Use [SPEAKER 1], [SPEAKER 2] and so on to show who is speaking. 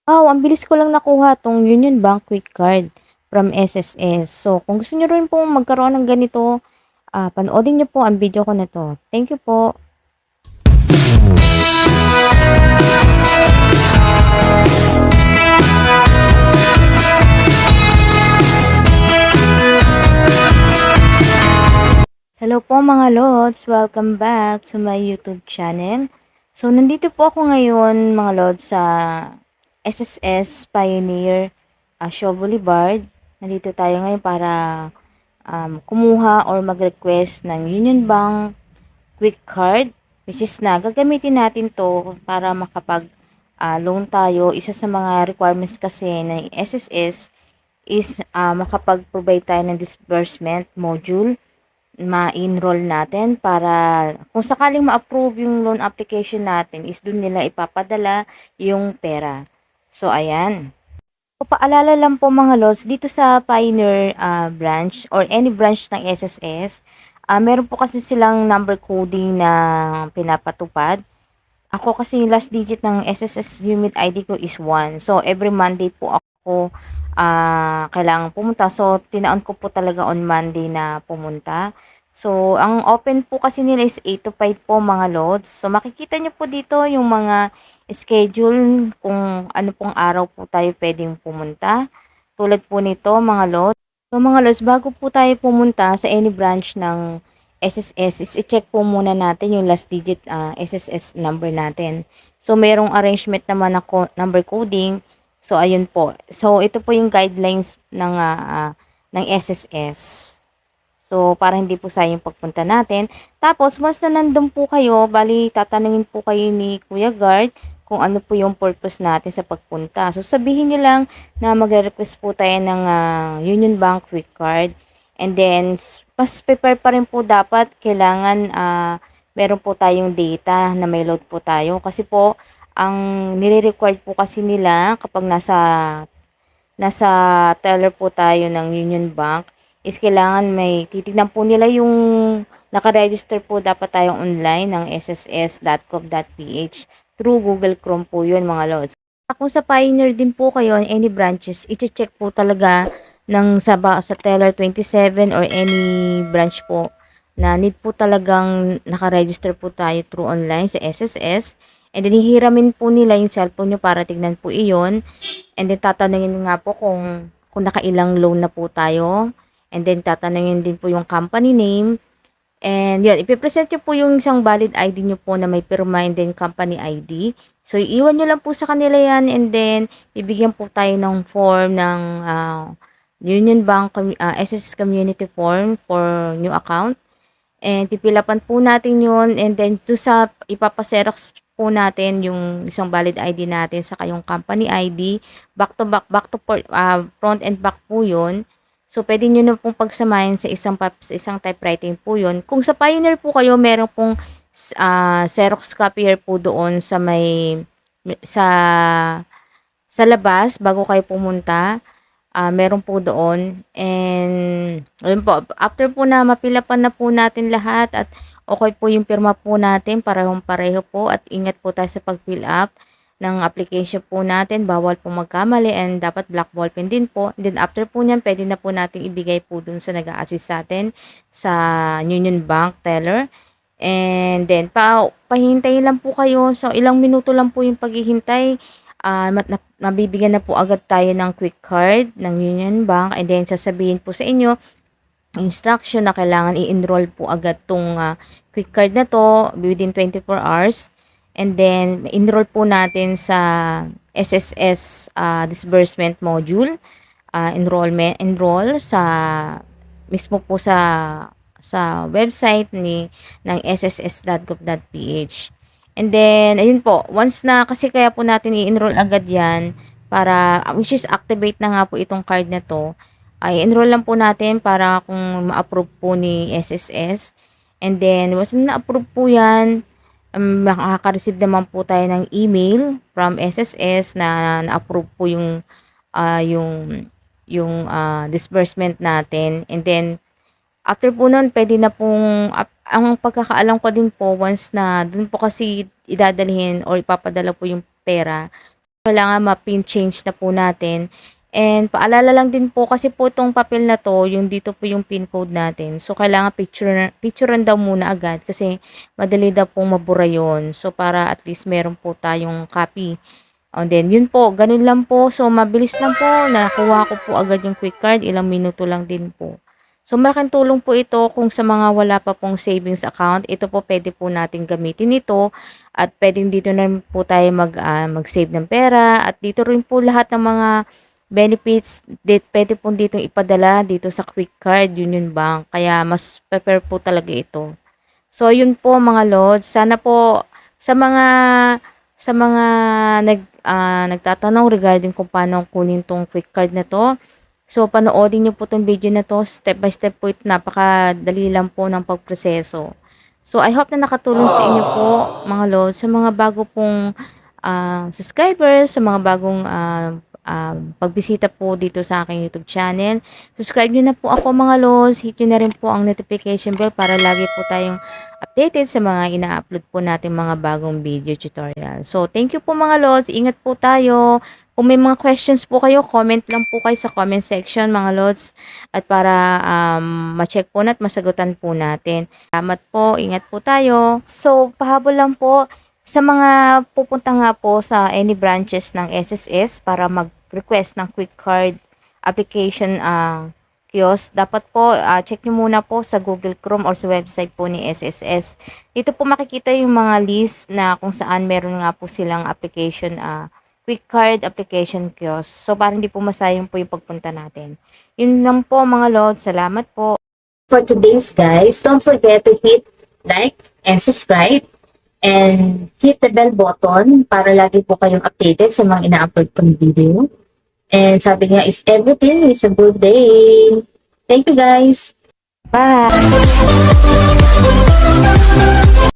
[SPEAKER 1] Ang bilis ko lang nakuha 'tong Union Bank Quick Card from SSS. So, kung gusto niyo rin pong magkaroon ng ganito, panoorin niyo po ang video ko na 'to. Thank you po. Hello po mga lods, welcome back to my YouTube channel. So, nandito po ako ngayon mga lods sa SSS Pioneer Shaw Boulevard. Nandito tayo ngayon para kumuha or mag-request ng Union Bank Quick Card, which is na gagamitin natin to para makapag loan tayo. Isa sa mga requirements kasi ng SSS is makapag-provide tayo ng disbursement module, ma-enroll natin para kung sakaling ma-approve yung loan application natin is dun nila ipapadala yung pera. So, ayan. So, paalala lang po mga lods, dito sa Pioneer branch or any branch ng SSS, meron po kasi silang number coding na pinapatupad. Ako kasi yung last digit ng SSS unit ID ko is 1. So, every Monday po ako kailangan pumunta. So, tinaon ko po talaga on Monday na pumunta. So, ang open po kasi nila is 8 to 5 po mga loads. So, makikita nyo po dito yung mga schedule kung ano pong araw po tayo pwedeng pumunta. Tulad po nito mga loads. So, mga loads, bago po tayo pumunta sa any branch ng SSS, is i-check po muna natin yung last digit SSS number natin. So, merong arrangement naman na number coding. So, ayun po. So, ito po yung guidelines ng SSS. So, para hindi po sayang pagpunta natin. Tapos, once na nandun po kayo, bali, tatanungin po kayo ni Kuya Guard kung ano po yung purpose natin sa pagpunta. So, sabihin nyo lang na mag-request po tayo ng Union Bank Quick Card. And then, mas prepare pa rin po dapat, kailangan meron po tayong data na may load po tayo. Kasi po, ang nire-required po kasi nila kapag nasa teller po tayo ng Union Bank is kailangan may titignan po nila yung nakaregister po dapat tayong online ng sss.gov.ph through Google Chrome po yun mga lods. Kung sa Pioneer din po kayo, any branches, i-check po talaga ng sa teller 27 or any branch po na need po talagang nakaregister po tayo through online sa SSS. And then, hihiramin po nila yung cellphone nyo para tignan po iyon. And then, tatanungin nga po kung nakailang loan na po tayo. And then, tatanungin din po yung company name. And yun, ipipresent nyo po yung isang valid ID nyo po na may pirma and then company ID. So, iiwan nyo lang po sa kanila yan and then, bibigyan po tayo ng form ng Union Bank SS Community Form for new account. And pipilapan po natin yun and then to sa ipapaserox po natin yung isang valid ID natin sa yung company ID, back to front and back po yun. So, pwede nyo na pong pagsamahin sa isang typewriting po yun. Kung sa Pioneer po kayo, meron pong Xerox copier po doon sa, sa labas bago kayo pumunta. Meron po doon. And, ayun po, after po na mapilapan na po natin lahat at okay po yung pirma po natin, parehong-pareho po at ingat po tayo sa pag-fill up ng application po natin. Bawal po magkamali and dapat black ballpen din po. And then, after po niyan, pwede na po natin ibigay po dun sa nag-a-assist sa atin sa Union Bank teller. And then, pahintayin lang po kayo. So, ilang minuto lang po yung paghihintay. Nabibigyan na po agad tayo ng quick card ng Union Bank and then sasabihin po sa inyo instruction na kailangan i-enroll po agad tong quick card na to within 24 hours and then enroll po natin sa SSS disbursement module, enroll sa mismo po sa website ng sss.gov.ph. And then, ayun po, once na, kasi kaya po natin i-enroll agad yan, para, which is activate na nga po itong card na to, ay enroll lang po natin para kung ma-approve po ni SSS. And then, once na na-approve po yan, makaka-receive naman po tayo ng email from SSS na na-approve po yung disbursement natin. And then, after po nun, pwede na pong, ang pagkakaalam ko din po, once na dun po kasi idadalhin or ipapadala po yung pera, kailangan ma-pin change na po natin. And paalala lang din po kasi po itong papel na to, yung dito po yung pin code natin. So kailangan picturean daw muna agad kasi madali daw pong mabura yun. So para at least meron po tayong copy. And then yun po, ganun lang po. So mabilis lang po, nakuha ko po agad yung quick card, ilang minuto lang din po. So malaking tulong po ito kung sa mga wala pa pong savings account. Ito po pwede po natin gamitin ito at pwedeng dito na rin po tayo mag-save ng pera at dito rin po lahat ng mga benefits pwede po dito ipadala dito sa quick card Union Bank. Kaya mas prepare po talaga ito. So yun po mga lods, sana po sa mga nagtatanong regarding kung paano kunin tong quick card na to. So, panoodin nyo po itong video na to. Step by step po ito. Napakadali lang po ng pagproseso. So, I hope na nakatulong sa inyo po, mga lods, sa mga bago pong subscribers, sa mga bagong pagbisita po dito sa aking YouTube channel. Subscribe nyo na po ako, mga lods. Hit nyo na rin po ang notification bell para lagi po tayong updated sa mga ina-upload po natin mga bagong video tutorial. So, thank you po mga lods. Ingat po tayo. Kung may mga questions po kayo, comment lang po kayo sa comment section mga lods. At para ma-check po at masagutan po natin. Salamat po. Ingat po tayo. So, pahabol lang po sa mga pupunta nga po sa any branches ng SSS para mag-request ng quick card application kiosk, dapat po check nyo muna po sa Google Chrome or sa website po ni SSS. Dito po makikita yung mga list na kung saan meron nga po silang application quick card application kiosk. So para hindi po masayang po yung pagpunta natin. Yun lang po mga lods. Salamat po.
[SPEAKER 2] For today's guys, don't forget to hit like and subscribe and hit the bell button para lagi po kayong updated sa mga ina-upload kong video. And sabi nga is everything is a good day. Thank you guys.
[SPEAKER 1] Bye!